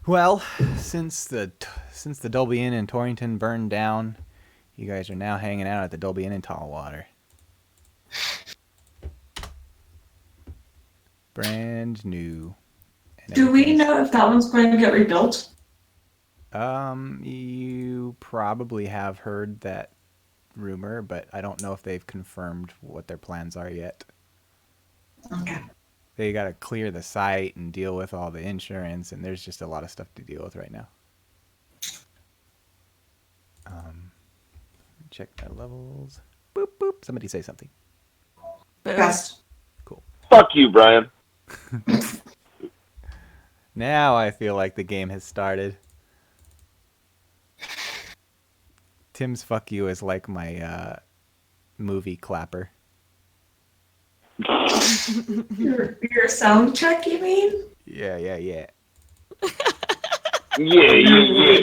Well, since the Dolby Inn in Torrington burned down, you guys are now hanging out at the Dolby Inn in Tallwater. Brand new. And Do we everything's know if that one's going to get rebuilt? you probably have heard that rumor, but I don't know if they've confirmed what their plans are yet. Okay. They got to clear the site and deal with all the insurance, and there's just a lot of stuff to deal with right now. Um, check my levels. Boop boop. Somebody say something. Best. Cool. Fuck you, Brian. Now I feel like the game has started. Tim's fuck you is like my movie clapper. Your sound check, you mean? Yeah. Yeah.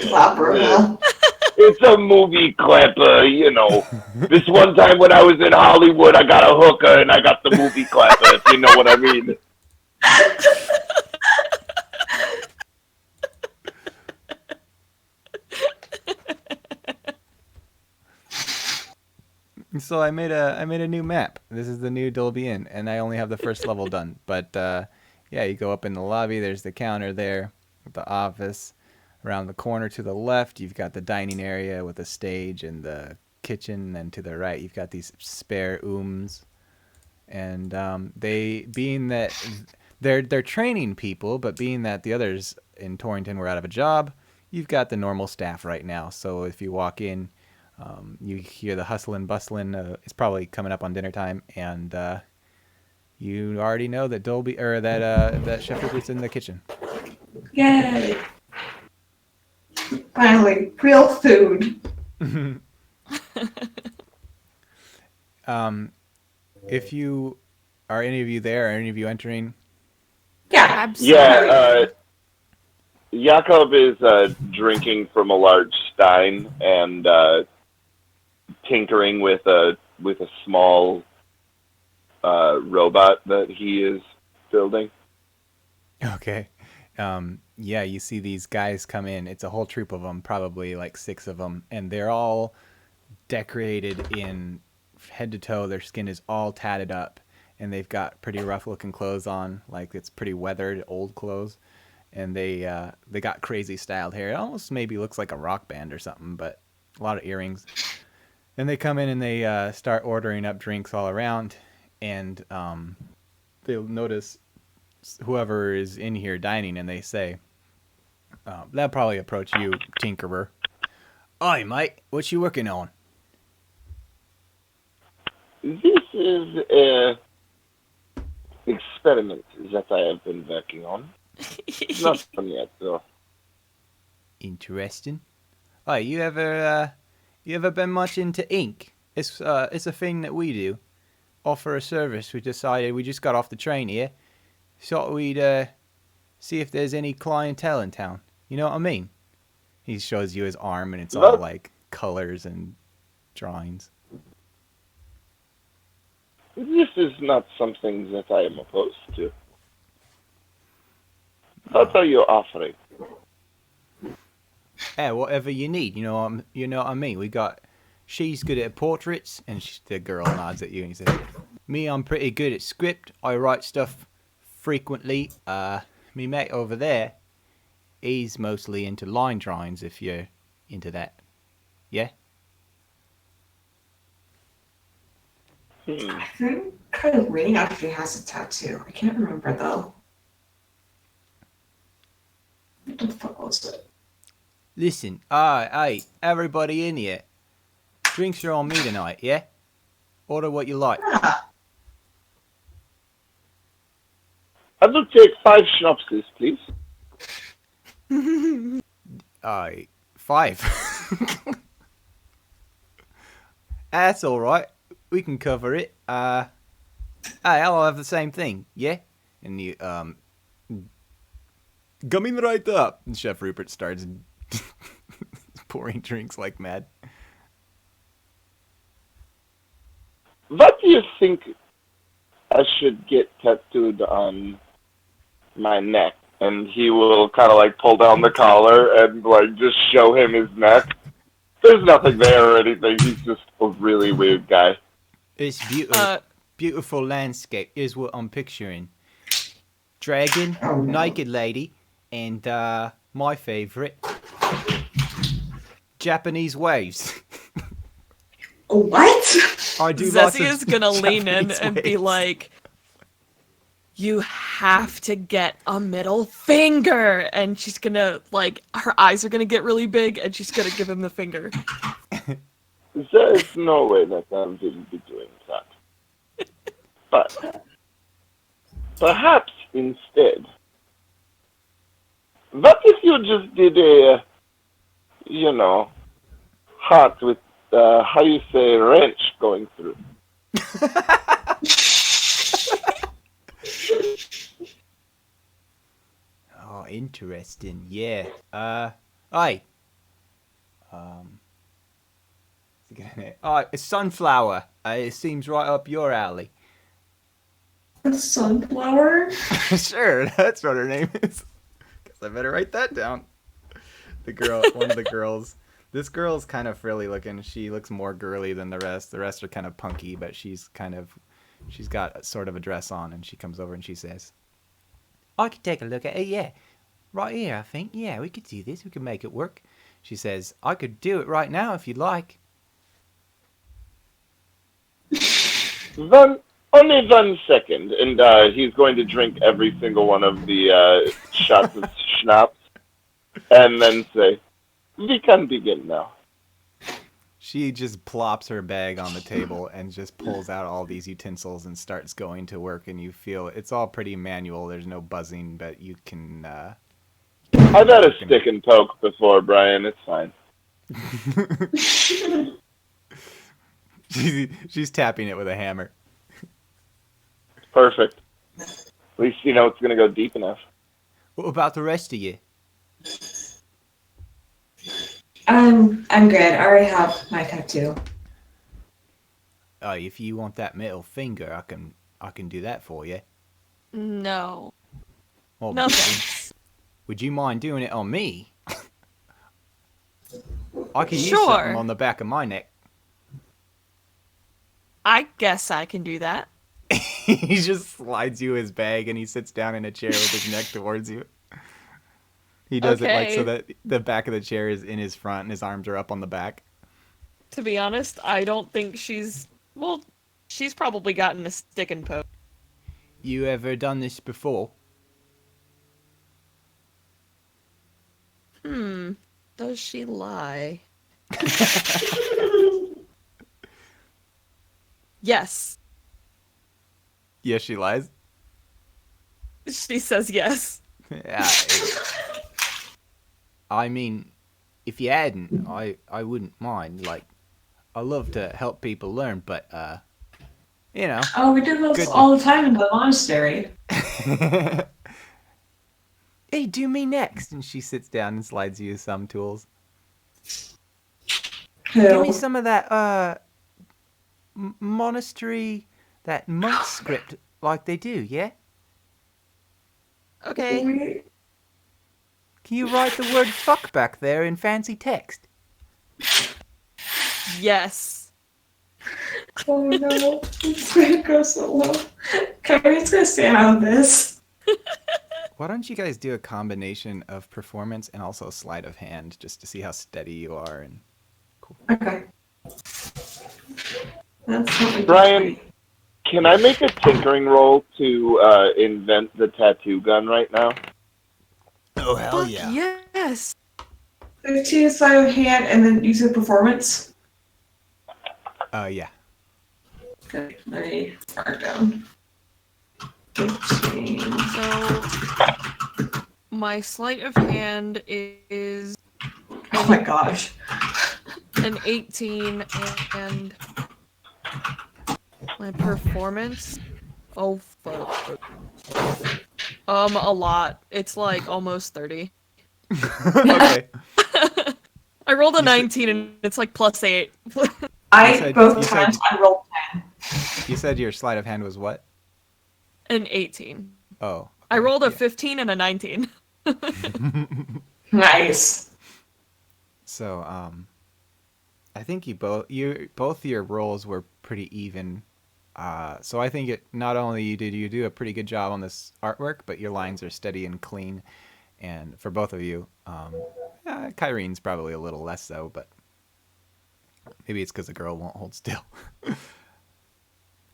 Clapper, huh? It's a movie clapper, This one time when I was in Hollywood, I got a hooker and I got the movie clapper, if you know what I mean. So I made a new map. This is the new Dolby Inn, and I only have the first level done. But yeah, you go up in the lobby. There's the counter there, the office. Around the corner to the left, you've got the dining area with the stage and the kitchen. And to the right, you've got these spare rooms. And they, being that they're training people, but being that the others in Torrington were out of a job, you've got the normal staff right now. So if you walk in, you hear the hustling, bustling. It's probably coming up on dinner time, and you already know that Dolby or that Chef Rupert's in the kitchen. Yay! Finally, real food. If you are any of you there, or any of you entering? Yeah. Absolutely. Yeah, Jakob is drinking from a large stein and tinkering with a small robot that he is building. Okay. Yeah, you see these guys come in. It's a whole troop of them, probably like 6 of them, and they're all decorated in head to toe. Their skin is all tatted up, and they've got pretty rough looking clothes on, like it's pretty weathered old clothes. And they got crazy styled hair. It almost maybe looks like a rock band or something, but a lot of earrings. And they come in and they start ordering up drinks all around, and they'll notice whoever is in here dining, and they say, they'll probably approach you, Tinkerer. Oi, mate, what you working on? This is a experiment that I have been working on. It's not done yet, though. Interesting. Oh, you ever been much into ink? It's a thing that we do. Offer a service. We decided we just got off the train here. Thought we'd see if there's any clientele in town. You know what I mean? He shows you his arm, and it's all like colors and drawings. This is not something that I am opposed to. What are you offering? Yeah, whatever you need. You know what I mean. We got. She's good at portraits, and the girl nods at you and he says, "Me, I'm pretty good at script. I write stuff frequently. Me mate over there, he's mostly into line drawings. If you're into that, yeah." I think Ring actually has a tattoo. I can't remember though. What the fuck was it? Listen, hey, everybody in here. Drinks are on me tonight, yeah? Order what you like. Ah, I will take 5 schnapses, please. Aye, 5. That's alright. We can cover it. Hey, I'll have the same thing, yeah? And you, coming right up. And Chef Rupert starts pouring drinks like mad. What do you think I should get tattooed on my neck and he will kind of like pull down the collar and like just show him his neck. There's nothing there or anything. He's just a really weird guy. It's beautiful, beautiful landscape is what I'm picturing. Dragon, Oh, no. naked lady, and my favorite, Japanese waves. What? I do lots Zessie of is gonna lean in Japanese and be waves. like, "You have to get a middle finger," and she's gonna like her eyes are gonna get really big, and she's gonna give him the finger. There is no way that I will be doing that. But perhaps instead, what if you just did a, heart with, how you say, wrench going through? Oh, interesting. Yeah. Hi. Oh, it's Sunflower. It seems right up your alley. A sunflower? Sure, that's what her name is. Guess I better write that down. One of the girls. This girl's kind of frilly looking. She looks more girly than the rest. The rest are kind of punky, but she's got sort of a dress on, and she comes over and she says, I could take a look at it, yeah. Right here, I think. Yeah, we could do this. We could make it work. She says, I could do it right now if you'd like. Only 1 second, and he's going to drink every single one of the shots of schnapps, and then say, we can begin now. She just plops her bag on the table and just pulls out all these utensils and starts going to work, and you feel it's all pretty manual. There's no buzzing, but you can... I've had a stick and poke before, Brian. It's fine. She's tapping it with a hammer. Perfect. At least you know it's going to go deep enough. What about the rest of you? I'm good. I already have my tattoo. If you want that middle finger, I can do that for you. No, Well, no thanks. would you mind doing it on me? I could use Sure. something on the back of my neck. I guess I can do that. He just slides you his bag and he sits down in a chair with his neck towards you. He does it like so Okay. that the back of the chair is in his front and his arms are up on the back. To be honest, I don't think she's probably gotten a stick and poke. You ever done this before? Does she lie? Yes. Yes, she lies. She says yes. Yeah. I mean, if you hadn't, I wouldn't mind. Like, I love to help people learn, but you know. Oh, we do this Good. all the time in the monastery. Hey, do me next. And she sits down and slides you some tools. Give me Who? some of that monastery, that monk script like they do, yeah? Okay. Can you write the word fuck back there in fancy text? Yes. Oh no, it's gonna go so low. Carrie's gonna stand out of this. Why don't you guys do a combination of performance and also sleight of hand just to see how steady you are? And Okay. That's not Brian, can I make a tinkering roll to invent the tattoo gun right now? oh hell Fuck yes. 15 sleight of hand and then use the performance. Yeah. Okay, let me mark down. 15. So my sleight of hand is Oh my gosh. an 18 and my performance. Oh fuck. A lot. It's like almost 30. Okay. I rolled a 19 and it's like +8. Both times I rolled 10. You said your sleight of hand was what? An 18. Oh, I rolled a 15 and a 19. Nice. So, I think both your roles were pretty even. So I think it not only did you do a pretty good job on this artwork, but your lines are steady and clean. And for both of you, Kyrene's probably a little less so, but maybe it's because a girl won't hold still.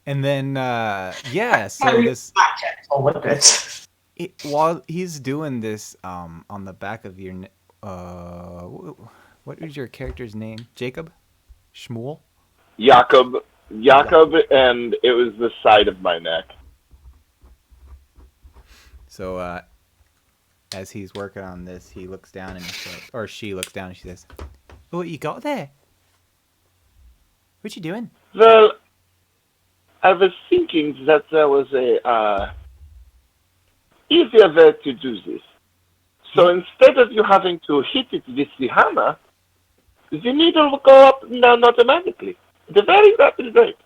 And then, so this Not gentle with it. while he's doing this, on the back of your, what is your character's name? Jacob, Shmuel. Jakob, and it was the side of my neck. So, as he's working on this, he looks down and or she looks down and she says, "What you got there? What you doing?" Well, I was thinking that there was a easier way to do this. So instead of you having to hit it with the hammer, the needle will go up and down automatically at a very rapid rate.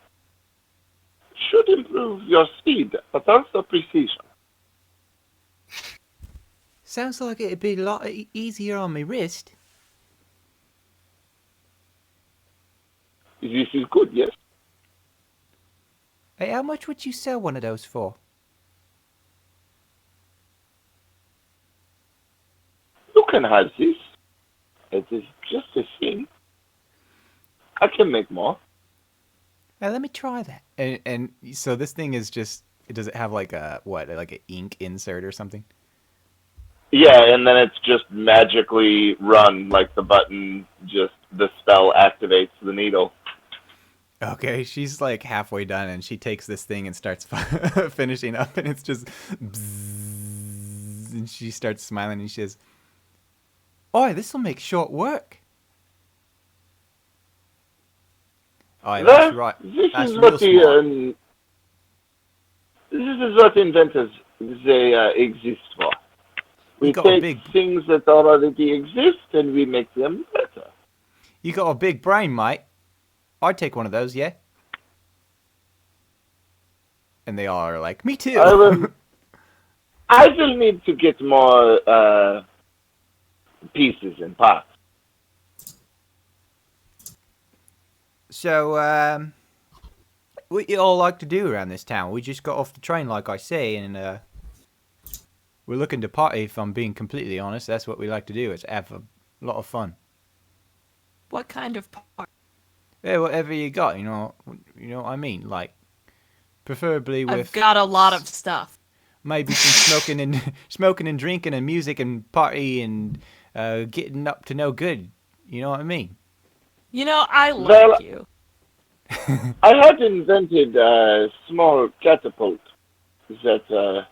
Should improve your speed, but also precision. Sounds like it'd be a lot easier on my wrist. This is good, yes? Hey, how much would you sell one of those for? You can have this. It is just a thing. I can make more. Hey, let me try that. And so this thing is just, does it have like like an ink insert or something? Yeah, and then it's just magically run, like the button, just the spell activates the needle. Okay, she's like halfway done and she takes this thing and starts finishing up and it's just bzzz, and she starts smiling and she says, "Oi, this'll make short work." Oh, that's right. This That's is real what smart. this is what inventors exist for. We You got a take big- things that already exist and we make them better. You got a big brain, mate. I'd take one of those, yeah? And they all are like, "Me too." I will need to get more pieces and parts. So, what you all like to do around this town? We just got off the train, like I say, and we're looking to party, if I'm being completely honest. That's what we like to do. It's have a lot of fun. What kind of part? Yeah, whatever you got, you know what I mean? Like, preferably with I've got a lot of stuff. maybe some smoking and drinking and music and party and getting up to no good. You know what I mean? You know, I like Well- you. I had invented a small catapult that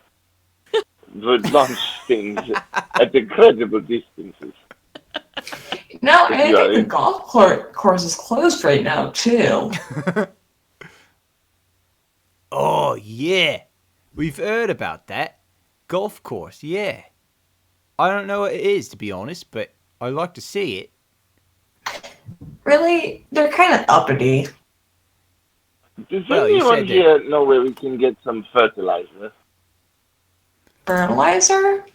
would launch things at incredible distances. No, and I You are think the in. golf course is closed right now, too. Oh, yeah. We've heard about that. Golf course, yeah. I don't know what it is, to be honest, but I'd like to see it. Really? They're kind of uppity. Does Well, you anyone said that- here know where we can get some fertilizer? Fertilizer?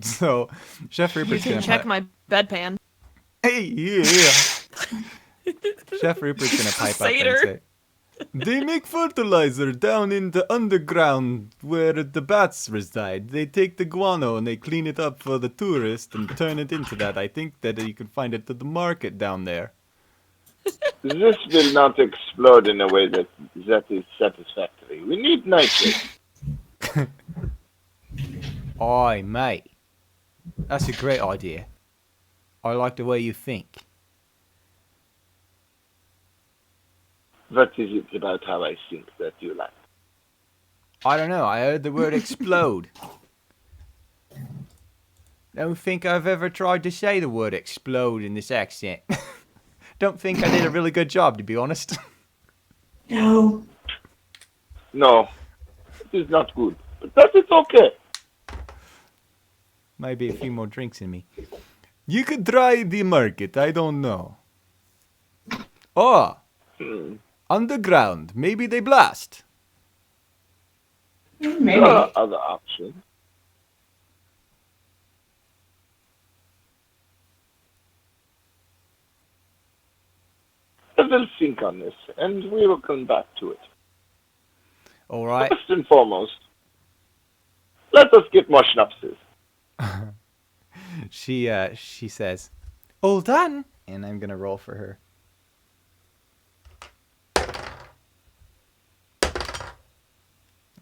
So Chef You Rupert's can gonna check my bedpan. Hey, yeah. Chef Rupert's gonna pipe up and Satyr. say, "They make fertilizer down in the underground where the bats reside. They take the guano and they clean it up for the tourist and turn it into that. I think that you can find it at the market down there." This will not explode in a way that is satisfactory. We need nitrate. Oi, mate. That's a great idea. I like the way you think. What is it about how I think that you like? I don't know. I heard the word explode. Don't think I've ever tried to say the word explode in this accent. Don't think I did a really good job, to be honest. No. No, it is not good. But that is okay. Maybe a few more drinks in me. You could try the market. I don't know. Oh, underground. Maybe they blast. There Maybe. are other options. I will think on this, and we will come back to it. All right. First and foremost, let us get more schnapses. She says, "All done," and I'm gonna roll for her.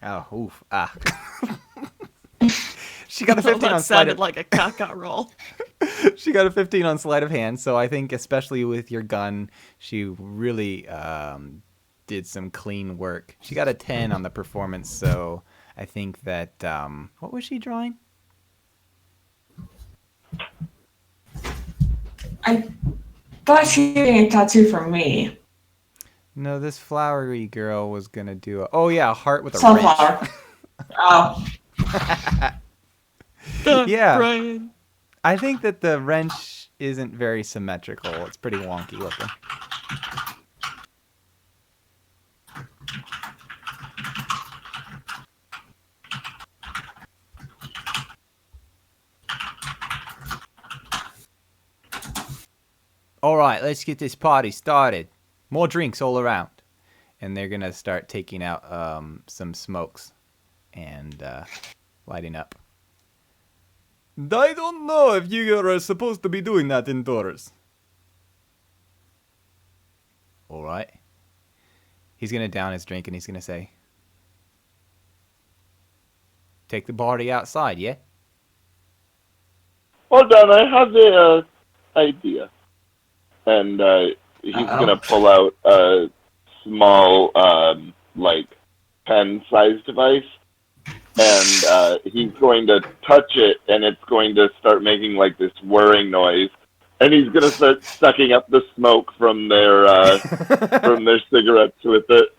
Oh, oof, ah. She got a Well, 15 that on sleight sounded of like a caca roll. She got a 15 on sleight of hand, so I think especially with your gun, she really did some clean work. She got a 10 on the performance, so I think that what was she drawing? I thought she was getting a tattoo from me. No, this flowery girl was gonna do a heart with a Sunflower. wrench. Oh. Yeah. Brian. I think that the wrench isn't very symmetrical. It's pretty wonky looking. All right, let's get this party started. More drinks all around. And they're going to start taking out some smokes and lighting up. I don't know if you are supposed to be doing that indoors. All right. He's going to down his drink and he's going to say, "Take the party outside, yeah?" Hold on, I have a idea. And he's gonna pull out a small, like pen-sized device, and he's going to touch it, and it's going to start making like this whirring noise, and he's gonna start sucking up the smoke from their cigarettes with it.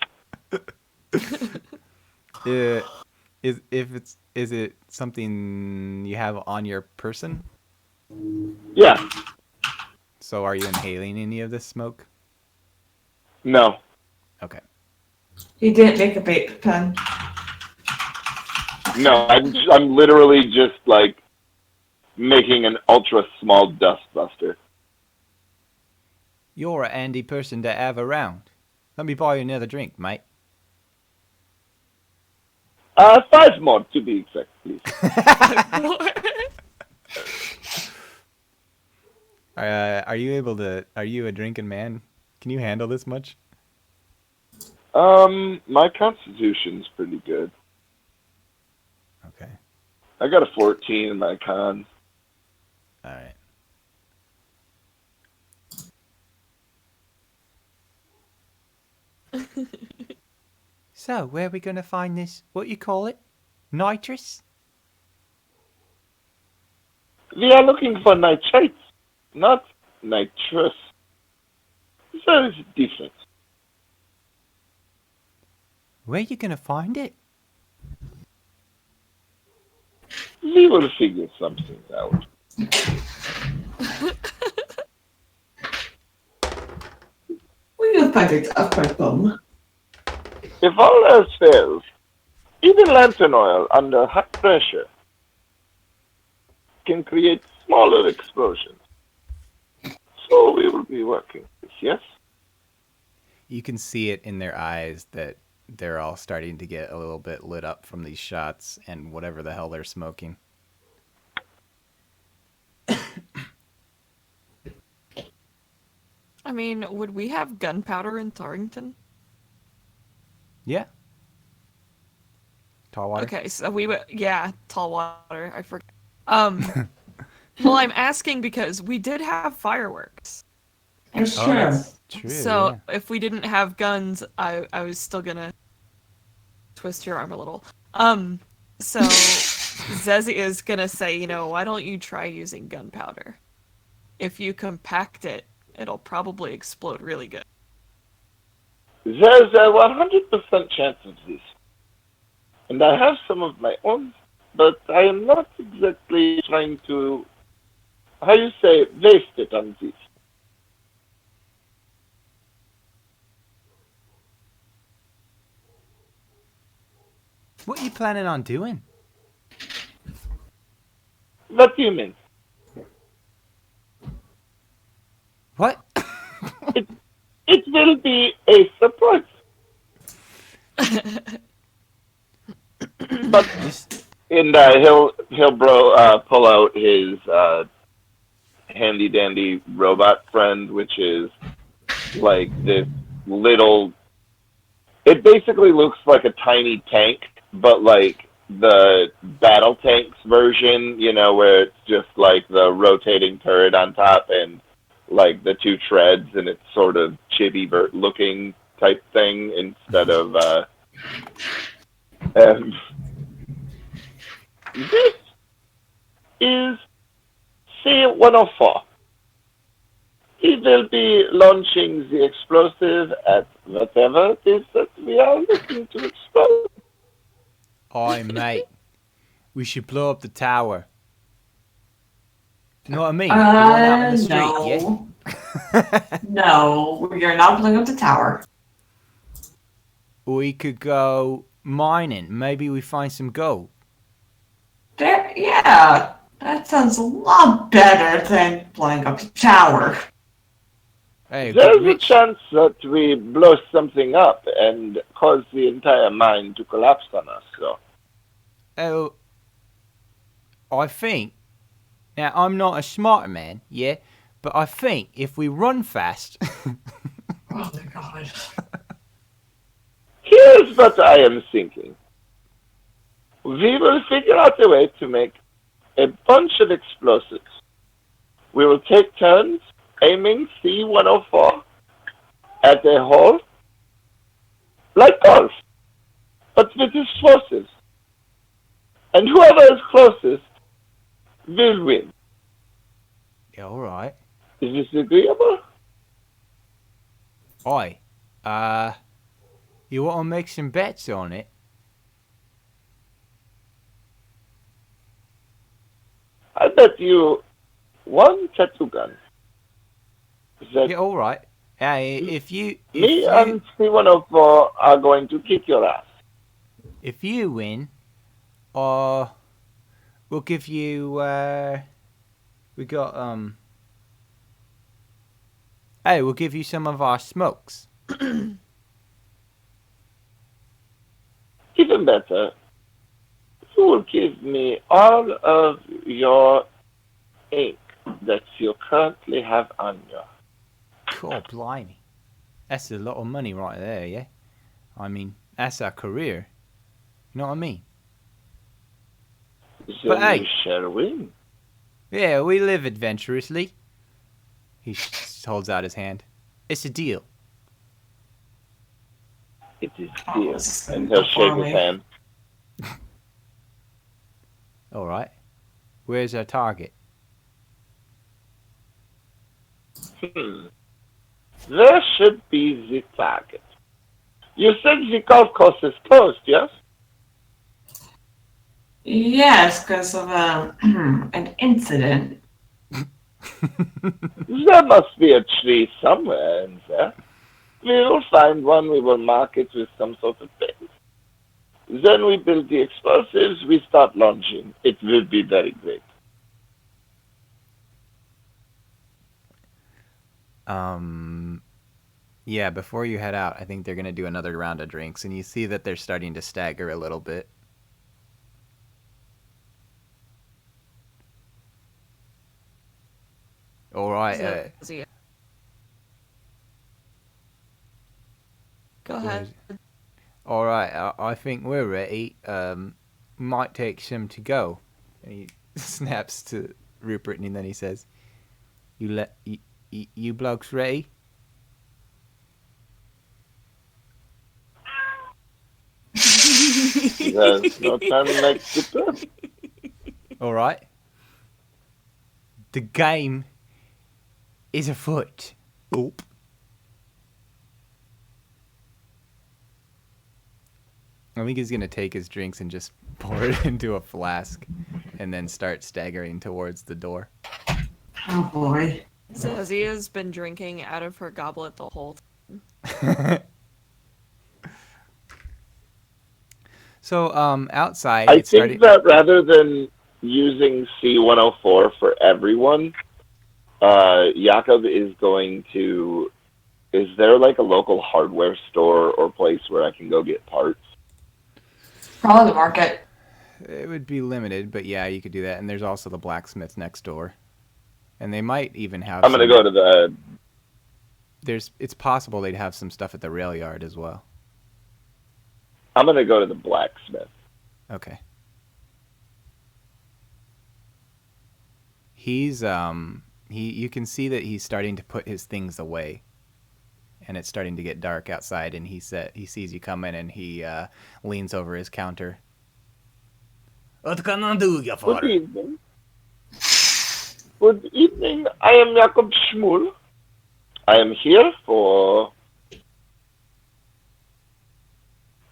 Is it something you have on your person? Yeah. So are you inhaling any of this smoke? No. Okay. He didn't make a vape pen. No, I'm literally just like making an ultra small dust buster. You're a handy person to have around. Let me buy you another drink, mate. 5 more to be exact, please. Are you a drinking man? Can you handle this much? My constitution's pretty good. Okay. I got a 14 in my con. All right. So, where are we going to find this, what you call it? Nitrous? We are looking for nitrates, not nitrous. There is a difference. Where are you going to find it? We will figure something out. We will find it up my bum. If all else fails, even lantern oil under high pressure can create smaller explosions. So we will be working with this, yes? You can see it in their eyes that they're all starting to get a little bit lit up from these shots and whatever the hell they're smoking. I mean, would we have gunpowder in Torrington? Yeah. Tallwater? Okay, so we would, yeah, Tallwater. I forgot. Well, I'm asking because we did have fireworks. That's Oh, true. that's true. So yeah. if we didn't have guns, I was still gonna twist your arm a little. So Zezzy is gonna say, why don't you try using gunpowder? If you compact it, it'll probably explode really good. There's a 100% chance of this. And I have some of my own, but I am not exactly trying to, waste it on this. What are you planning on doing? What do you mean? What? It will be a surprise. But This, and pull out his handy dandy robot friend, which is like this little. It basically looks like a tiny tank, but like the battle tanks version, you know, where it's just like the rotating turret on top and like the two treads, and it's sort of chibi looking type thing instead of. Um, this is C-104. He will be launching the explosive at whatever it is that we are looking to explode. Oi, mate. We should blow up the tower. You know what I mean? The one out on the street, No. yeah? No, you're not blowing up the tower. We could go mining. Maybe we find some gold. Yeah, that sounds a lot better than blowing up the tower. Hey, get There's a rich. chance that we blow something up and cause the entire mine to collapse on us, so. Oh, I think. Now, I'm not a smarter man, yeah? But I think if we run fast. Oh my god. Here's what I am thinking. We will figure out a way to make a bunch of explosives. We will take turns aiming C-104 at a hole, like golf, but with explosives. And whoever is closest will win. Yeah, alright. Is this agreeable? Oi, you want to make some bets on it? I bet you one tattoo gun. That Yeah, alright. Hey, if you me and C-104 are going to kick your ass. if you win, we'll give you we got hey, we'll give you some of our smokes. Even better, you will give me all of your ink that you currently have on you. God blimey. That's a lot of money right there, yeah? I mean, that's our career. You know what I mean? Then hey. we shall win. Yeah, we live adventurously. He holds out his hand. It's a deal. It is Oh, dear. this is And gonna he'll go shake far his away. hand. Alright. Where's our target? There should be the target. You said the golf course is closed, yes? Yes, because of an incident. There must be a tree somewhere in there. We will find one, we will mark it with some sort of paint. Then we build the explosives, we start launching. It will be very great. Yeah, before you head out, I think they're gonna do another round of drinks, and you see that they're starting to stagger a little bit. Alright, Go ahead. alright, I think we're ready. Might take some to go. And he snaps to Rupert, and then he says, You blokes ready? There's no time like the present. Alright. The game is afoot. Oop. I think he's gonna take his drinks and just pour it into a flask and then start staggering towards the door. Oh boy. Zazia's been drinking out of her goblet the whole time. So outside I it's starting. think that rather than using C104 for everyone, Jakob is going to. Is there like a local hardware store or place where I can go get parts? Probably the market. It would be limited, but yeah, you could do that. And there's also the blacksmith next door, and they might even have I'm gonna some. go to the. It's possible they'd have some stuff at the rail yard as well. I'm gonna go to the blacksmith. Okay. He's you can see that he's starting to put his things away. And it's starting to get dark outside, and he sees you coming, and he leans over his counter. What can I do you for? Good evening. Good evening. I am Jakob Schmuel. I am here for,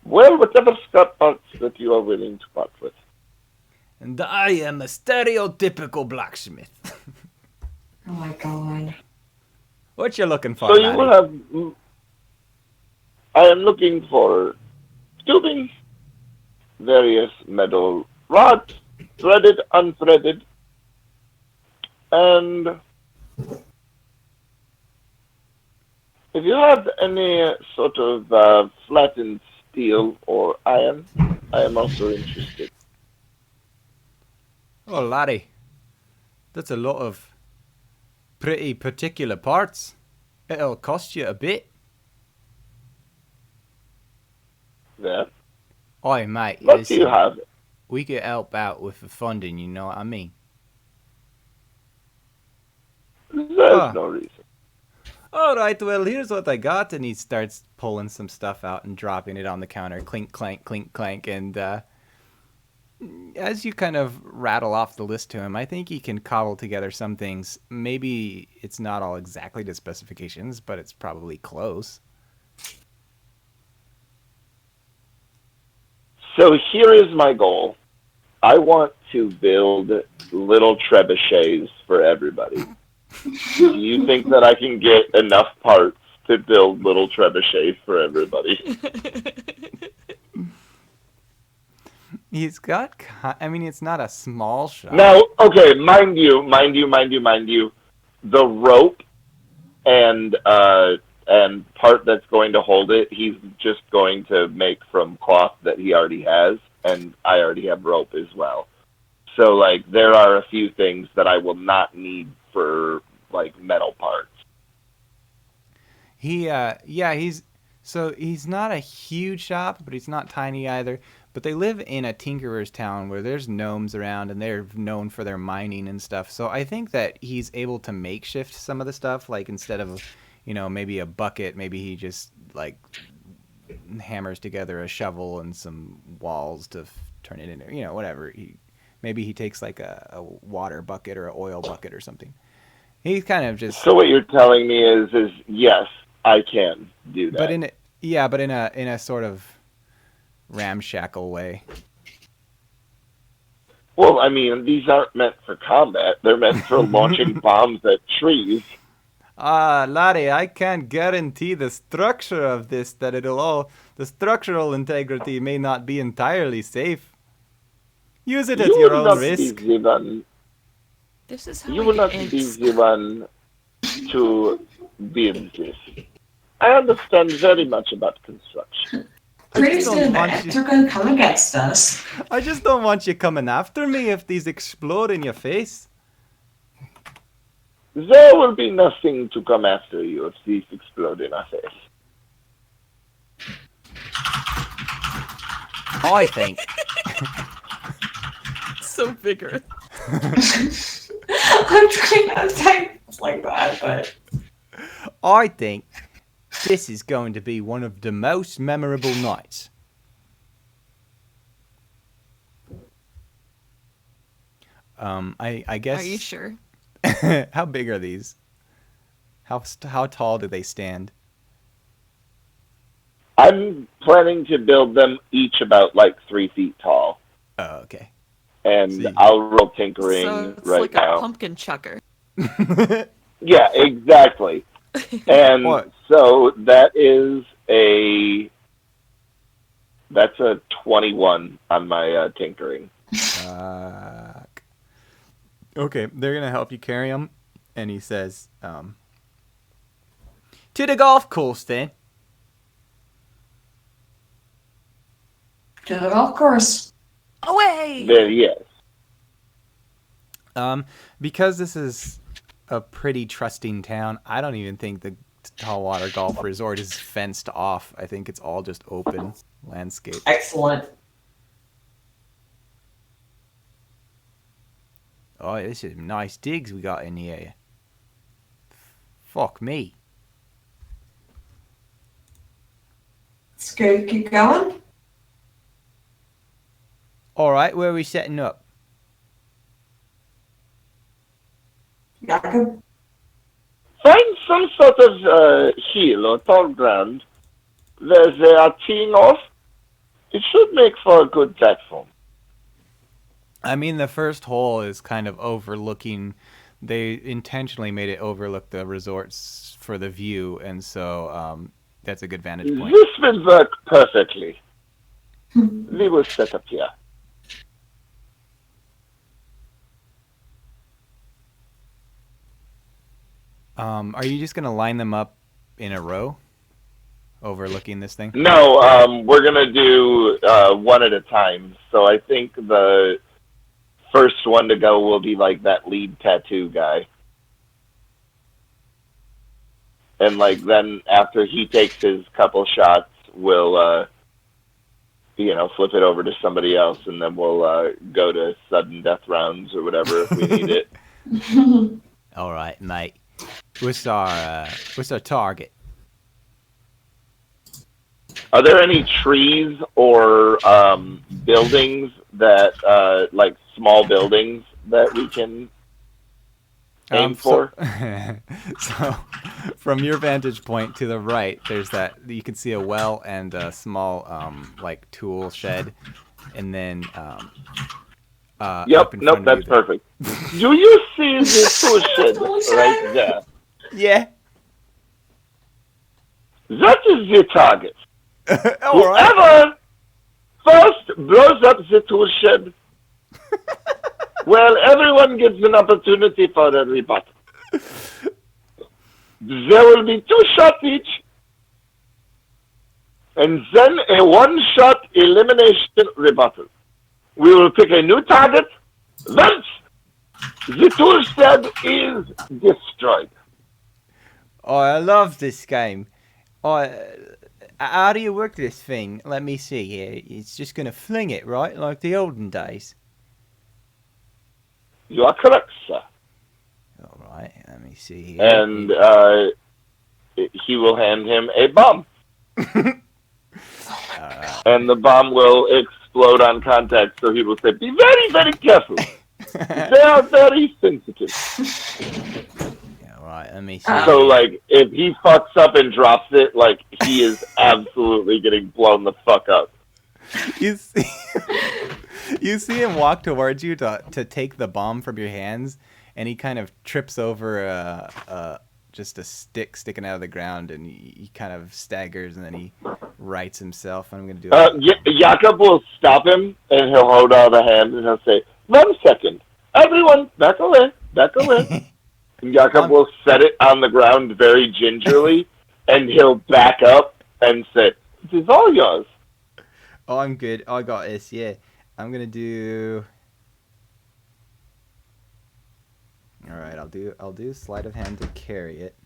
well, whatever scrap parts that you are willing to part with. And I am a stereotypical blacksmith. Oh my god. What you looking for, So you will have. I am looking for tubing, various metal rods, threaded, unthreaded, and if you have any sort of flattened steel or iron, I am also interested. Oh, laddie. That's a lot of pretty particular parts. It'll cost you a bit. There. Oi, mate. What do you have? We could help out with the funding, you know what I mean? There's no reason. Alright, well, here's what I got. And he starts pulling some stuff out and dropping it on the counter. Clink, clank, clink, clank. And as you kind of rattle off the list to him, I think he can cobble together some things. Maybe it's not all exactly to specifications, but it's probably close. So here is my goal. I want to build little trebuchets for everybody. Do you think that I can get enough parts to build little trebuchets for everybody? He's got, I mean, it's not a small shop. Now, okay, mind you, the rope and part that's going to hold it, he's just going to make from cloth that he already has, and I already have rope as well. So, like, there are a few things that I will not need for, like, metal parts. He's not a huge shop, but he's not tiny either. But they live in a tinkerer's town where there's gnomes around, and they're known for their mining and stuff. So I think that he's able to makeshift some of the stuff, like instead of, maybe a bucket, maybe he just like hammers together a shovel and some walls to turn it into, whatever. Maybe he takes like a water bucket or an oil bucket or something. He's kind of just. So what you're telling me is yes, I can do that. But in a sort of ramshackle way. Well, I mean, these aren't meant for combat. They're meant for launching bombs at trees. Laddie, I can't guarantee the structure of this, the structural integrity may not be entirely safe. Use it at your own risk. This is how You will not be the one to build this. I understand very much about construction. Pretty soon the Ents are going to come against us. I just don't want you coming after me if these explode in your face. There will be nothing to come after you if these explode in our face. I think. So vigorous. I'm trying not to type like that, but. I think this is going to be one of the most memorable nights. I guess. Are you sure? How big are these? How tall do they stand? I'm planning to build them each about like 3 feet tall. Oh, okay. And I'll roll tinkering So it's right like now. a pumpkin chucker. Yeah, exactly. And What? so that is That's a 21 on my tinkering. Fuck. Okay, they're gonna help you carry him, and he says, "To the golf course, then." To the golf course. Away! Then yes. Because this is a pretty trusting town, I don't even think the Tallwater Golf Resort is fenced off. I think it's all just open landscape. Excellent. Oh, this is nice digs we got in here. Fuck me. Let's go. Keep going. All right, where are we setting up? Jakob. Find some sort of hill or tall ground where they are teeing off. It should make for a good platform. I mean, the first hole is kind of overlooking. They intentionally made it overlook the resorts for the view, and so that's a good vantage point. This will work perfectly. We will set up here. Are you just gonna line them up in a row, overlooking this thing? No, we're gonna do one at a time. So I think the first one to go will be like that lead tattoo guy. And like then after he takes his couple shots, we'll flip it over to somebody else, and then we'll go to sudden death rounds or whatever if we need it. All right, mate. What's our target? Are there any trees or buildings that like small buildings that we can aim for? So, from your vantage point to the right, there's that you can see a well and a small like tool shed, and then Yep, up in nope, front of that's you there- perfect. Do you see the tool shed right there? Yeah. That is the target. All right. Whoever first blows up the tool shed, well, everyone gets an opportunity for a rebuttal. There will be 2 shots each, and then a one-shot elimination rebuttal. We will pick a new target once the tool shed is destroyed. Oh, I love this game. Oh, how do you work this thing? Let me see here. It's just gonna fling it, right? Like the olden days. You are correct, sir. All right, let me see here. And he will hand him a bomb. And the bomb will explode on contact, so he will say, be very, very careful. They are very sensitive. All right, let me see. So, like, if he fucks up and drops it, like, he is absolutely getting blown the fuck up. You see, you see him walk towards you to take the bomb from your hands, and he kind of trips over just a stick sticking out of the ground, and he kind of staggers, and then he rights himself. I'm gonna do it. Jakob will stop him, and he'll hold out a hand, and he'll say, 1 second. Everyone, back away, back away. And Jakob will set it on the ground very gingerly, and he'll back up and say, this is all yours. Oh, I'm good. Oh, I got this. Yeah, I'm gonna do. All right, I'll do sleight of hand to carry it.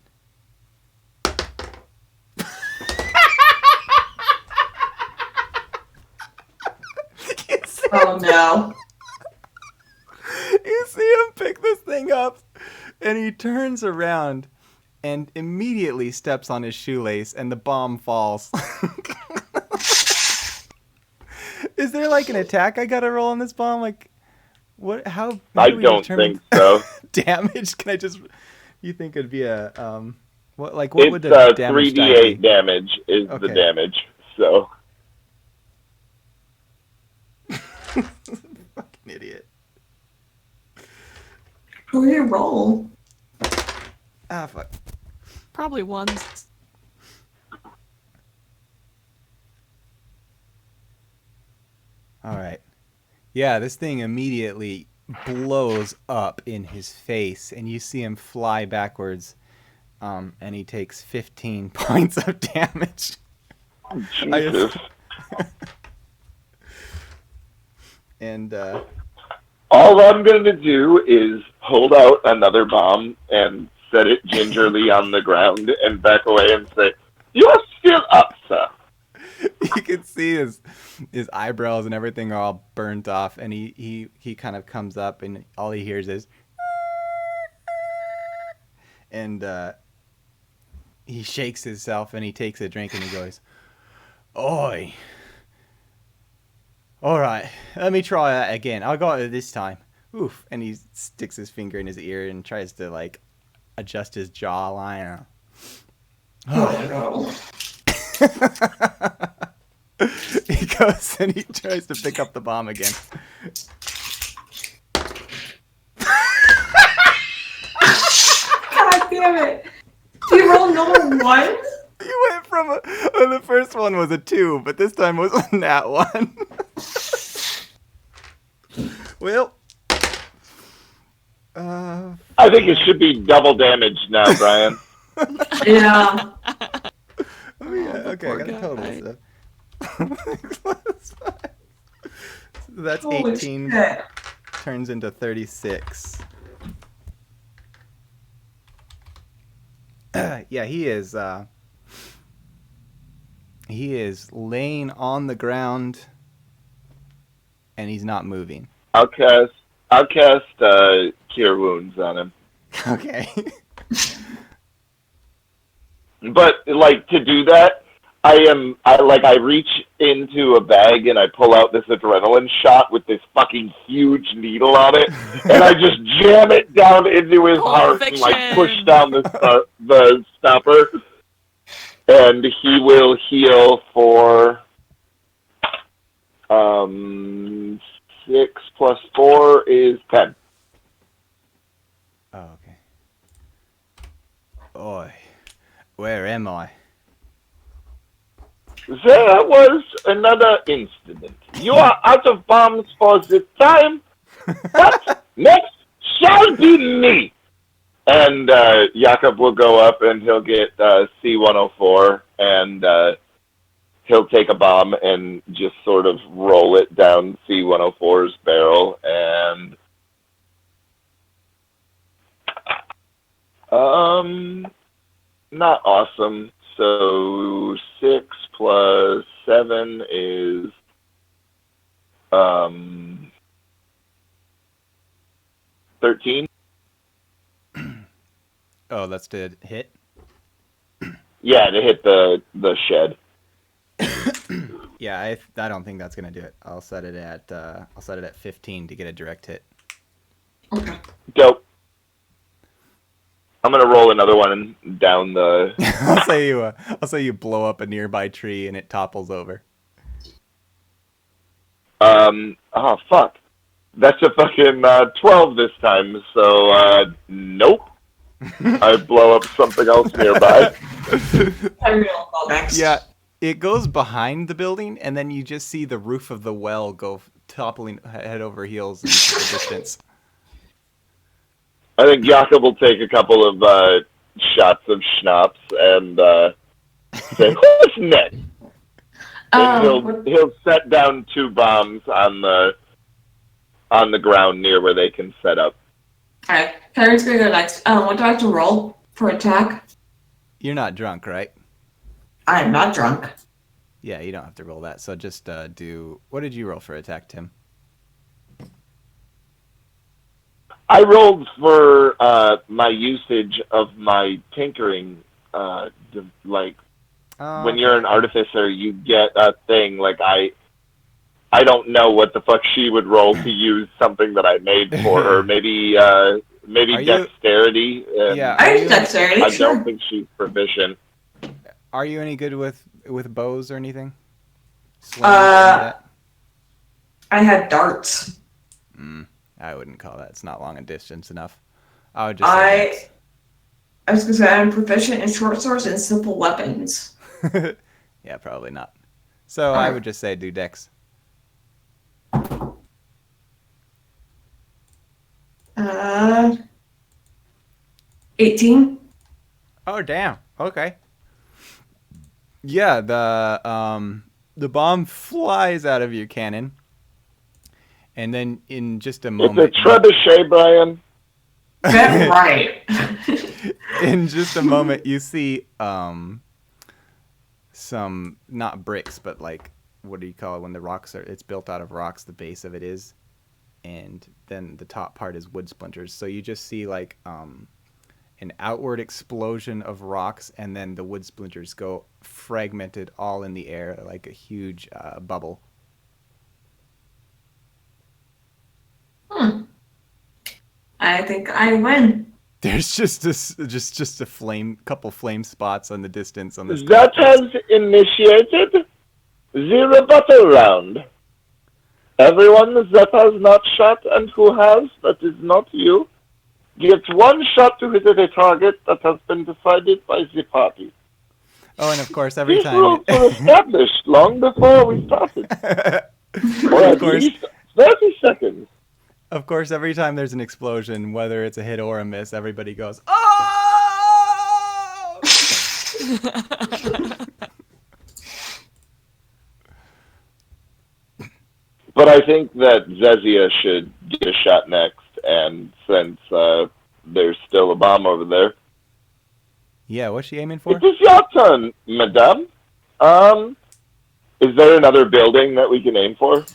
Oh no. You see him pick this thing up, and he turns around and immediately steps on his shoelace, and the bomb falls. Is there like an attack I gotta roll on this bomb? Like, what? How I do we don't determine think so. damage? Can I just? You think it'd be a what? Like, what would It's the damage die 3d8 be? damage is the Okay. damage, so. Fucking idiot. Who you roll? Ah, fuck. Probably 1s. All right. Yeah, this thing immediately blows up in his face, and you see him fly backwards, and he takes 15 points of damage. I Jesus. just- and All I'm going to do is hold out another bomb and set it gingerly on the ground and back away and say, "You're still up, sir." you can see his eyebrows and everything are all burnt off, and he kind of comes up, and all he hears is, and he shakes himself, and he takes a drink, and he goes, "Oi, all right, let me try that again. I got it this time." Oof, and he sticks his finger in his ear and tries to like adjust his jawline. Oh He goes and he tries to pick up the bomb again. God damn it! You rolled another one? You went from the first one was a 2, but this time was a nat 1. Well, I think it should be double damage now, Brian. Yeah. oh yeah, okay, I poor got a total. guy. So. So that's Holy 18 shit. turns into 36. Yeah, he is laying on the ground, and he's not moving. I'll cast Cure Wounds on him. Okay. But like to do that, I reach into a bag and I pull out this adrenaline shot with this fucking huge needle on it, and I just jam it down into his Pulp heart and like Fiction. push down the stopper, and he will heal for 6 plus 4 is 10. Oh, okay. Oi, where am I? There was another incident. You are out of bombs for the time, but next shall be me. And Jakob will go up and he'll get C-104, and he'll take a bomb and just sort of roll it down C-104's barrel, and not awesome. So 6 plus 7 is 13. Oh, that's to hit. Yeah, to hit the shed. Yeah, I don't think that's gonna do it. I'll set it at 15 to get a direct hit. Okay. Dope. I'm gonna roll another one down the. I'll say you blow up a nearby tree and it topples over. Oh fuck. That's a fucking 12 this time. So nope. I blow up something else nearby. I will go next. Yeah, it goes behind the building, and then you just see the roof of the well go toppling head over heels into the distance. I think Jakob will take a couple of shots of schnapps and say, "Who's next?" And he'll set down 2 bombs on the ground near where they can set up. Alright, Karen's gonna go next. What do I have to roll for attack? You're not drunk, right? I am not drunk. Yeah, you don't have to roll that. So just do. What did you roll for attack, Tim? I rolled for my usage of my tinkering. When you're an artificer, you get a thing. Like I don't know what the fuck she would roll to use something that I made for her. Maybe Are you- dexterity. Yeah. I Are use you, dexterity, I sure. don't think she's proficient. are you any good with bows or anything? Slings or any of that? I had darts. I wouldn't call that. It's not long and distance enough. I would just say I was gonna say I'm proficient in short swords and simple weapons. dex. Yeah, probably not. So I would just say do dex. 18. Oh damn. Okay. Yeah, the bomb flies out of your cannon, and then in just a It's a moment, trebuchet, Brian. That right. in just a moment, you see some not bricks, but like what do you call it when the rocks are? It's built out of rocks. The base of it is, and then the top part is wood splinters. So you just see like an outward explosion of rocks, and then the wood splinters go fragmented all in the air like a huge bubble. I think I win. There's just a couple flame spots on the distance on this. That has initiated the rebuttal round. Everyone that has not shot and who has, that is not you, gets one shot to hit at a target that has been decided by the party. Oh, and of course, every These time. rules were established long before we started. Or at least 30 seconds. Of course, every time there's an explosion, whether it's a hit or a miss, everybody goes, "Oh!" But I think that Zezia should get a shot next, and since there's still a bomb over there. Yeah, what's she aiming for? It is your turn, madame. Is there another building that we can aim for?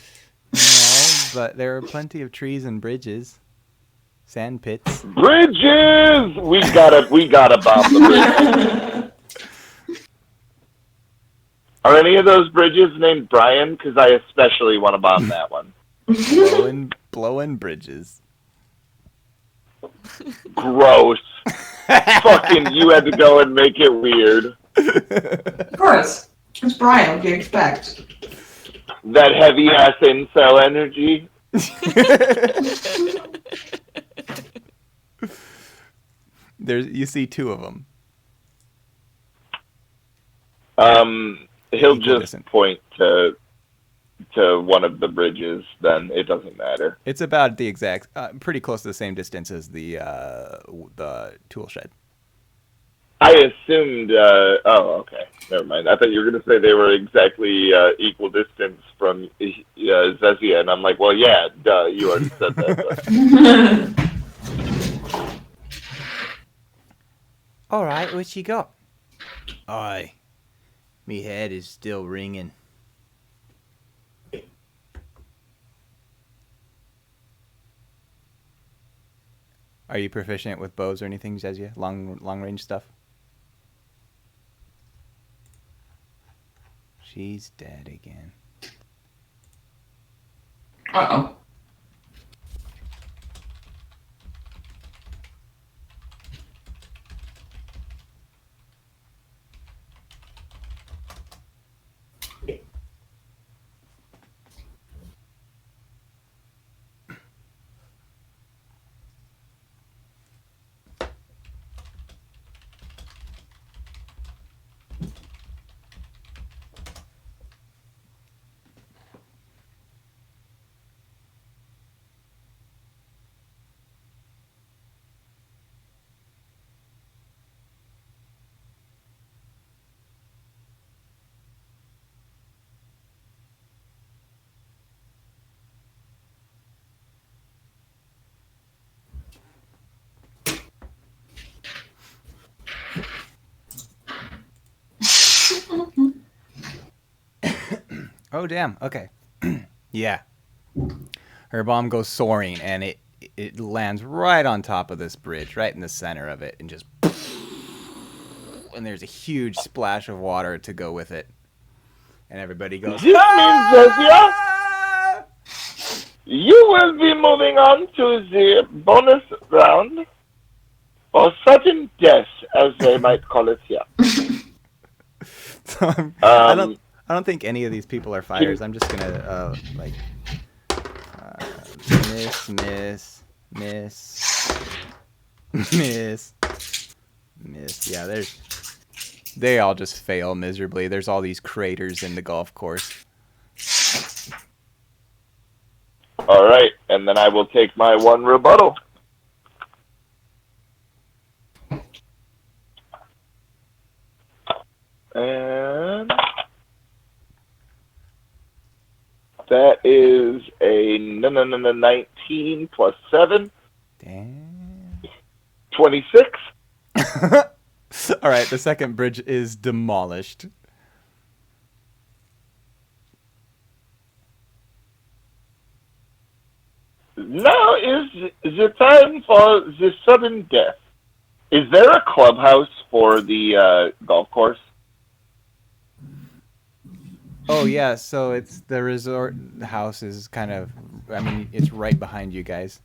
No, but there are plenty of trees and bridges, sand pits. Bridges! We gotta bomb the bridges. Are any of those bridges named Brian? Because I especially want to bomb that one. Blowing bridges. Gross. Fucking, you had to go and make it weird. Of course. It's Brian. What do you expect? That heavy ass incel energy. You see two of them. He'll Equal just distance. point to one of the bridges. Then it doesn't matter. It's about the exact, pretty close to the same distance as the tool shed. I assumed. Oh, okay. Never mind. I thought you were going to say they were exactly equal distance from Zezia, and I'm like, well, yeah, duh. You already said that. All right, what you got? Aye, me head is still ringing. Are you proficient with bows or anything, Zezia? Long range stuff? She's dead again. Uh-oh. Oh, damn. Okay. Yeah. Her bomb goes soaring, and it lands right on top of this bridge, right in the center of it, and just... And there's a huge splash of water to go with it. And everybody goes... This means, Zezia, you will be moving on to the bonus round, or sudden death, as they might call it here. So I don't think any of these people are fighters. I'm just gonna miss. Yeah, they all just fail miserably. There's all these craters in the golf course. All right, and then I will take my one rebuttal. That is a 19 plus 7, Damn. 26. All right, the second bridge is demolished. Now is the time for the sudden death. Is there a clubhouse for the golf course? Oh yeah, so it's the resort house is kind of, I mean, it's right behind you guys.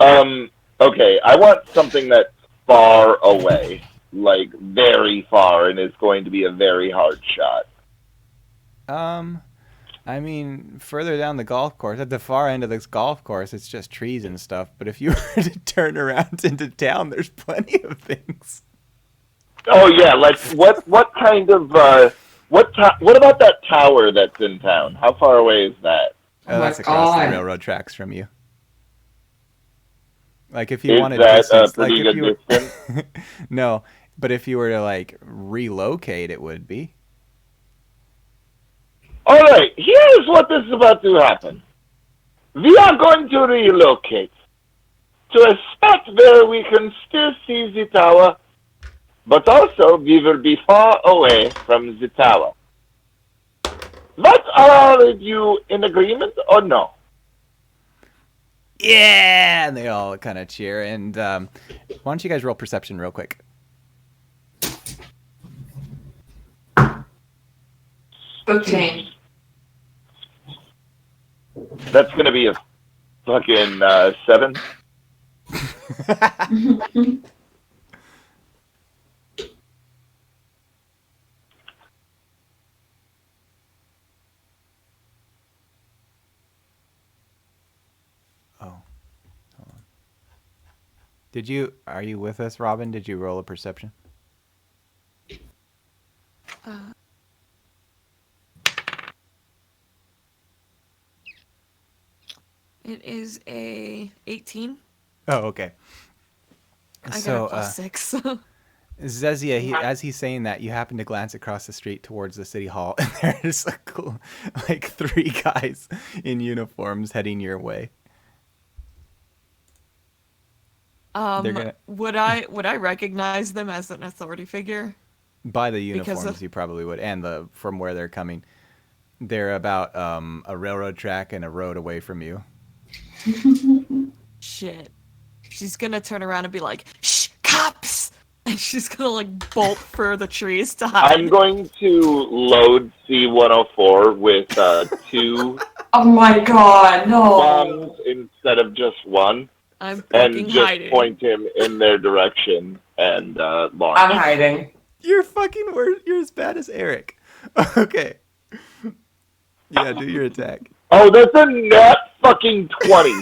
Okay, I want something that's far away, like very far, and it's going to be a very hard shot. I mean, further down the golf course, at the far end of this golf course, it's just trees and stuff. But if you were to turn around into town, there's plenty of things. Oh yeah, like what kind of what about that tower that's in town? How far away is that? Oh my That's across the God. railroad tracks from you. Like if you Is wanted that a distance, like pretty if good you were, distance? no, but if you were to like relocate, it would be. All right, here's what is about to happen. We are going to relocate to a spot where we can still see the tower, but also we will be far away from the tower. But are you in agreement or no? Yeah, and they all kind of cheer. And why don't you guys roll perception real quick? 15. That's going to be a fucking 7. Oh, hold on. Are you with us, Robin? Did you roll a perception? It is a 18. Oh, okay. I got So, a plus 6. Zezia, as he's saying that, you happen to glance across the street towards the city hall, and there's like 3 guys in uniforms heading your way. Would I recognize them as an authority figure? By the Because uniforms, of- you probably would, and from where they're coming. They're about a railroad track and a road away from you. Shit. She's gonna turn around and be like, "Shh, cops!" And she's gonna like bolt for the trees to hide. I'm going to load C-104 with 2 Oh my God, no. bombs instead of just one, I'm and fucking just hiding. point him in their direction and launch. I'm hiding. You're fucking worse. You're as bad as Eric. Okay. Yeah, do your attack. Oh, that's a nat fucking 20.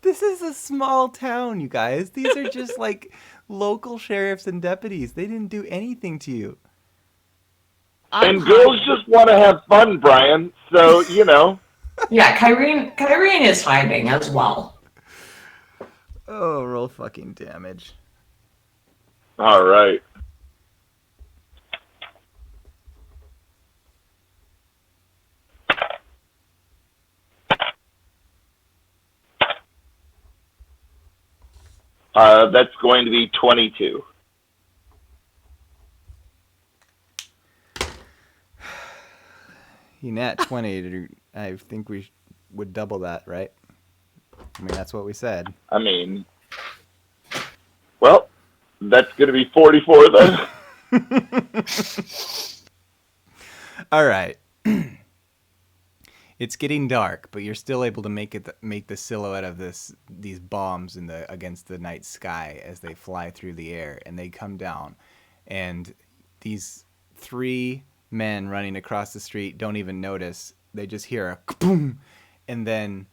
This is a small town, you guys. These are just like local sheriffs and deputies. They didn't do anything to you. I'm And girls hiding. just want to have fun, Brian. So, you know. Yeah, Kyrene is hiding as well. Oh, roll fucking damage. All right. That's going to be 22. You nat 20. I think we would double that, right? I mean, that's what we said. I mean, well, that's going to be 44 then. All right. It's getting dark, but you're still able to make the silhouette of these bombs against the night sky as they fly through the air, and they come down, and these 3 men running across the street don't even notice. They just hear a boom, and then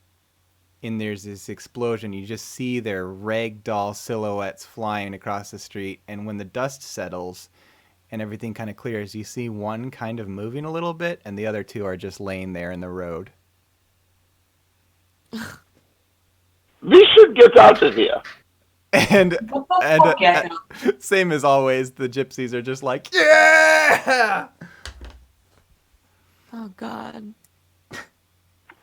there's this explosion. You just see their ragdoll silhouettes flying across the street, and when the dust settles and everything kind of clears, you see one kind of moving a little bit, and the other 2 are just laying there in the road. We should get out of here. And What the and fuck, yeah. same as always, the gypsies are just like, yeah. Oh God.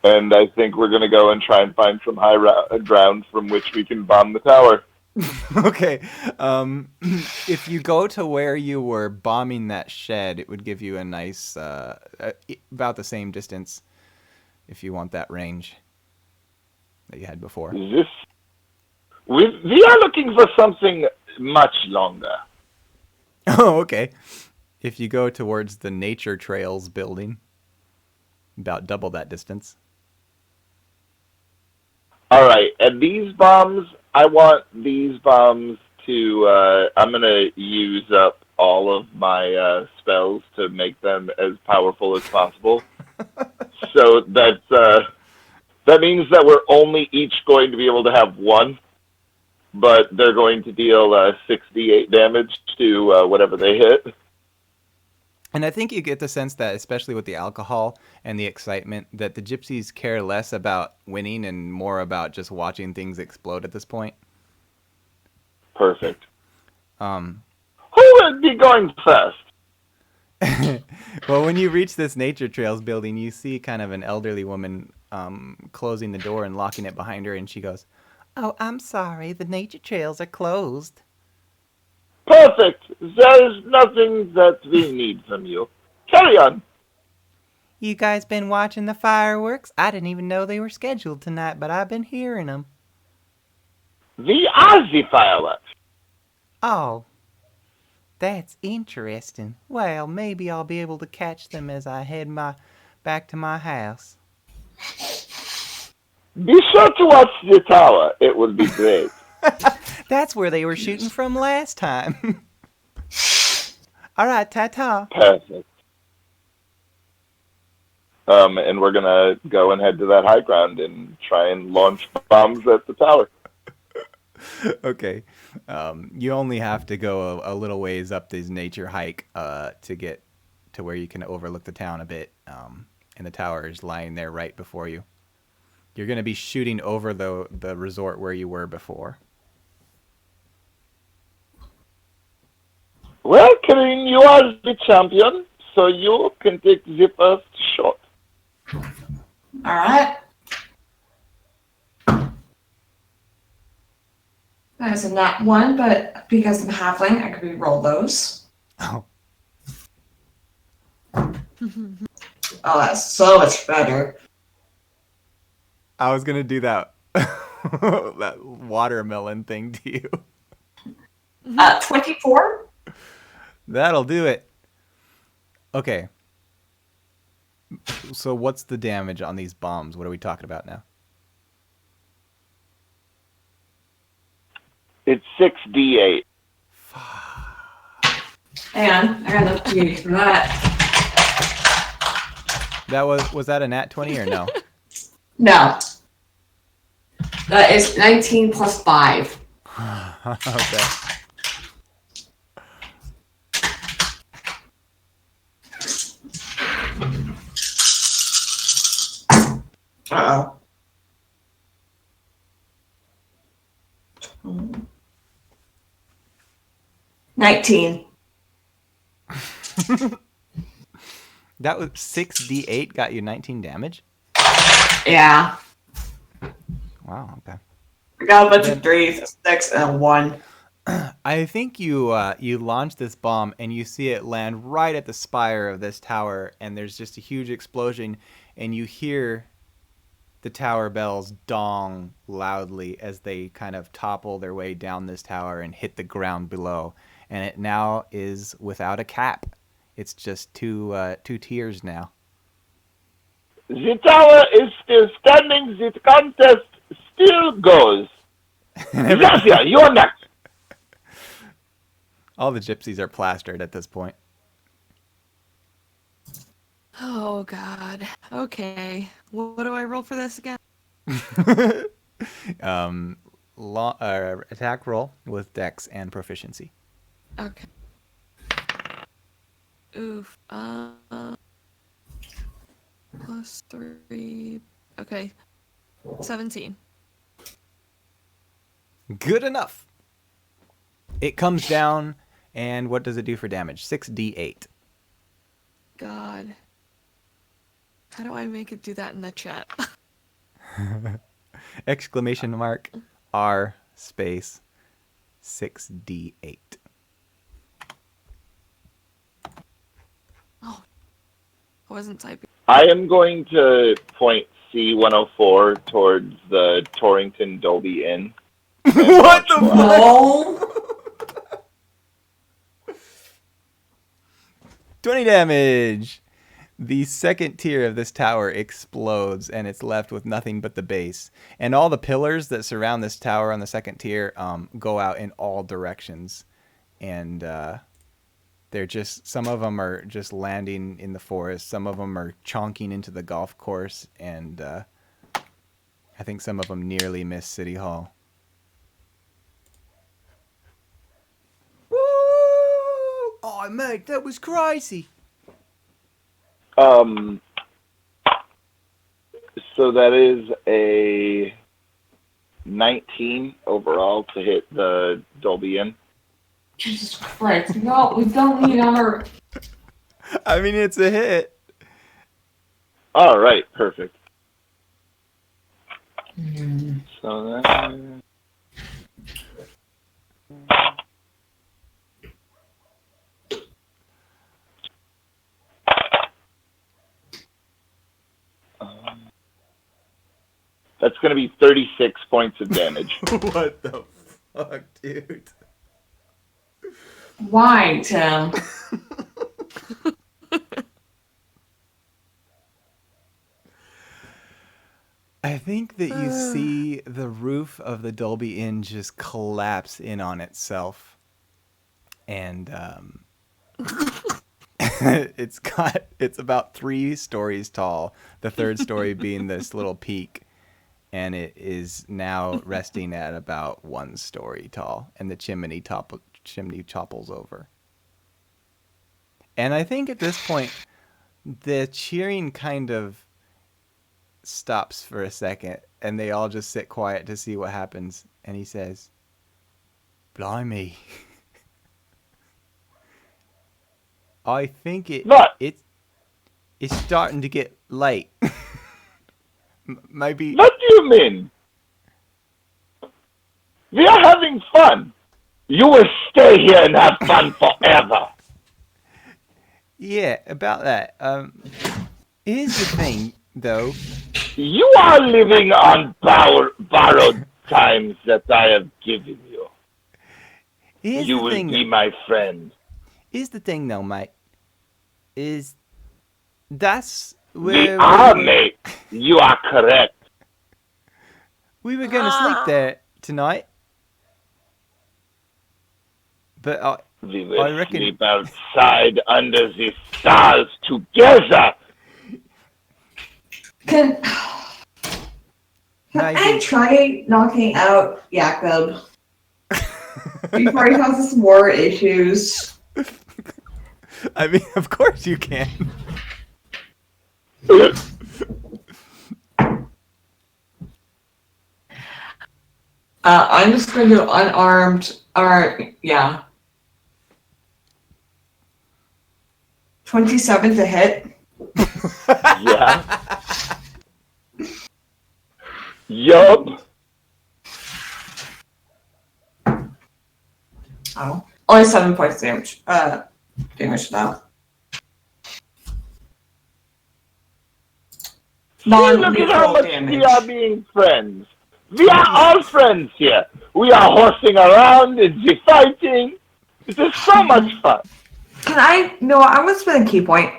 And I think we're going to go and try and find some high ground from which we can bomb the tower. Okay. If you go to where you were bombing that shed, it would give you a nice, about the same distance if you want that range that you had before. Is this? We are looking for something much longer. Oh, okay. If you go towards the Nature Trails building, about double that distance. All right, and these bombs, I want these bombs to. I'm gonna use up all of my spells to make them as powerful as possible. So that means that we're only each going to be able to have one, but they're going to deal 68 damage to whatever they hit. And I think you get the sense that, especially with the alcohol and the excitement, that the gypsies care less about winning and more about just watching things explode at this point. Perfect. Um, Who would be going first? well, when you reach this Nature Trails building, you see kind of an elderly woman closing the door and locking it behind her, and she goes, "Oh, I'm sorry, the Nature Trails are closed." Perfect. There's nothing that we need from you. Carry on. You guys been watching the fireworks? I didn't even know they were scheduled tonight, but I've been hearing them. We are the fireworks. Oh, that's interesting. Well, maybe I'll be able to catch them as I head back to my house. Be sure to watch the tower. It will be great. That's where they were shooting from last time. All right, ta-ta. Perfect. And we're gonna go and head to that high ground and try and launch bombs at the tower. Okay. You only have to go a little ways up this nature hike to get to where you can overlook the town a bit. And the tower is lying there right before you. You're going to be shooting over the resort where you were before. Well, Karin, you are the champion, so you can take the first shot. All right. That is a nat 1, but because I'm halfling, I could re-roll those. Oh. Oh, that's so much better. I was going to do that that watermelon thing to you. 24? That'll do it. Okay. So what's the damage on these bombs? What are we talking about now? It's 6d8. Hang on, I got enough D8 for that. That was that a nat 20 or no? No. That is 19 plus 5. Okay. Uh-oh. 19. That was 6d8 got you 19 damage? Yeah. Wow, okay. I got a bunch of 3s, a 6, and a 1. I think you launch this bomb and you see it land right at the spire of this tower, and there's just a huge explosion, and you hear the tower bells dong loudly as they kind of topple their way down this tower and hit the ground below. And it now is without a cap. It's just two tiers now. The tower is still standing. The contest still goes. Zasia, you're next. All the gypsies are plastered at this point. Oh God. Okay. What do I roll for this again? Attack roll with dex and proficiency. Okay. Oof. Plus 3. Okay. 17. Good enough. It comes down, and what does it do for damage? 6d8. God. How do I make it do that in the chat? Exclamation mark R space 6d8. Oh, I wasn't typing. I am going to point C104 towards the Torrington Dolby Inn. What the fuck? No. 20 damage! The second tier of this tower explodes, and it's left with nothing but the base. And all the pillars that surround this tower on the second tier go out in all directions. And they're just, some of them are just landing in the forest. Some of them are chonking into the golf course. And I think some of them nearly miss City Hall. Woo! Oh, mate, that was crazy. So that is a 19 overall to hit the Dolby Inn. Jesus Christ. No, we don't need our... I mean, it's a hit. All right, perfect. So that... That's going to be 36 points of damage. What the fuck, dude? Why, Tim? I think that you see the roof of the Dolby Inn just collapse in on itself. And it's about 3 stories tall, the third story being this little peak. And it is now resting at about 1 story tall, and the chimney topples over. And I think at this point, the cheering kind of stops for a second, and they all just sit quiet to see what happens. And he says, "Blimey, I think it's starting to get late." Maybe. What do you mean? We are having fun. You will stay here and have fun forever. Yeah, about that. Here's the thing, though. You are living on borrowed times that I have given you. Here's You the will thing. be my friend. Here's the thing, though, mate. That's We where are, mate. You are correct. we were going to sleep there tonight. But We will I reckon- sleep outside under the stars together. Can I maybe. try knocking out Jakob before he causes more issues? I mean, of course you can. I'm just going to do unarmed, or, yeah. 27 to hit. Yeah. Yup. Oh. Only 7 points damage. Damage now. See, look at how Non-lethal much damage. we are being friends. We are all friends here. We are horsing around and fighting. This is so much fun. Can I? No, I'm gonna spend a key point.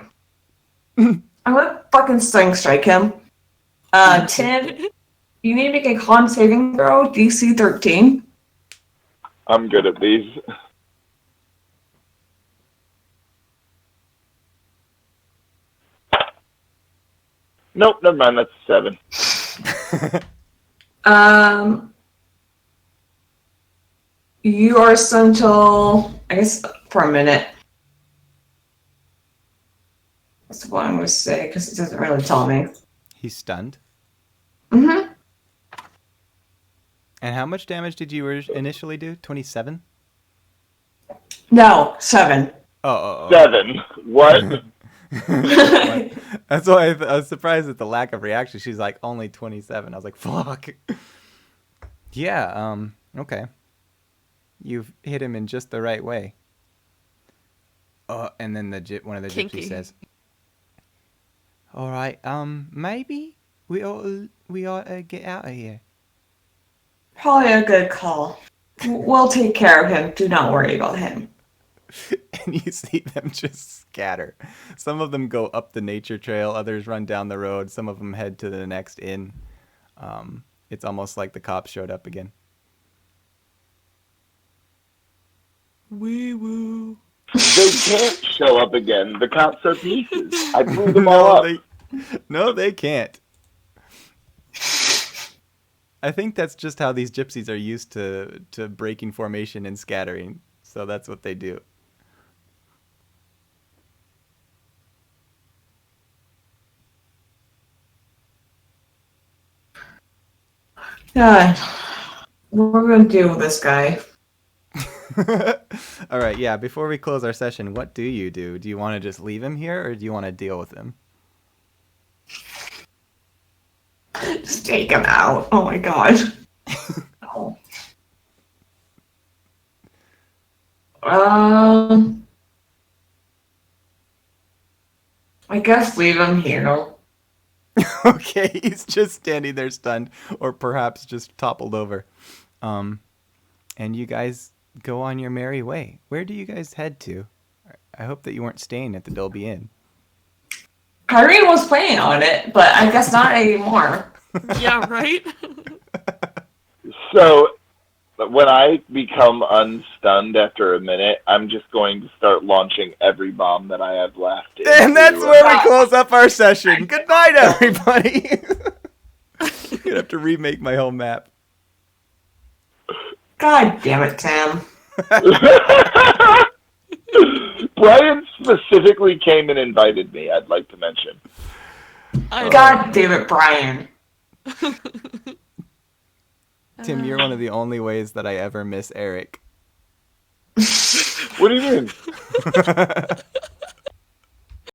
I'm gonna fucking sling strike him. Tim, you need to make a con saving throw, DC 13. I'm good at these. Nope, never mind. That's 7. You are stunned till, I guess, for a minute. That's what I'm gonna say, because it doesn't really tell me. He's stunned. Mm-hmm. And how much damage did you initially do? 27? No, 7. Oh. 7. What? That's why I was surprised at the lack of reaction. She's like, only 27. I was like, fuck. Yeah, okay. You've hit him in just the right way. And then one of the Kinky. gypsies says, all right, maybe we ought to get out of here. Probably a good call. We'll take care of him. Do not worry about him. And you see them just scatter. Some of them go up the nature trail, others run down the road, some of them head to the next inn. It's almost like the cops showed up again. Wee woo. They can't show up again. The cops are pieces. I blew them all up. No, they can't. I think that's just how these gypsies are used to breaking formation and scattering. So that's what they do. God, what are we gonna do with this guy? All right, yeah, before we close our session, what do you do? Do you want to just leave him here, or do you want to deal with him? Just take him out. Oh my god. No. I guess leave him here. Okay, he's just standing there stunned, or perhaps just toppled over. And you guys go on your merry way. Where do you guys head to? I hope that you weren't staying at the Dolby Inn. Kyrene was planning on it, but I guess not anymore. Yeah, right? So, when I become unstunned after a minute, I'm just going to start launching every bomb that I have left. And that's where we close up our session. Good night, everybody. I'm gonna have to remake my whole map. God damn it, Sam. Brian specifically came and invited me, I'd like to mention. God damn it, Brian. Tim, you're one of the only ways that I ever miss Eric. What do you mean?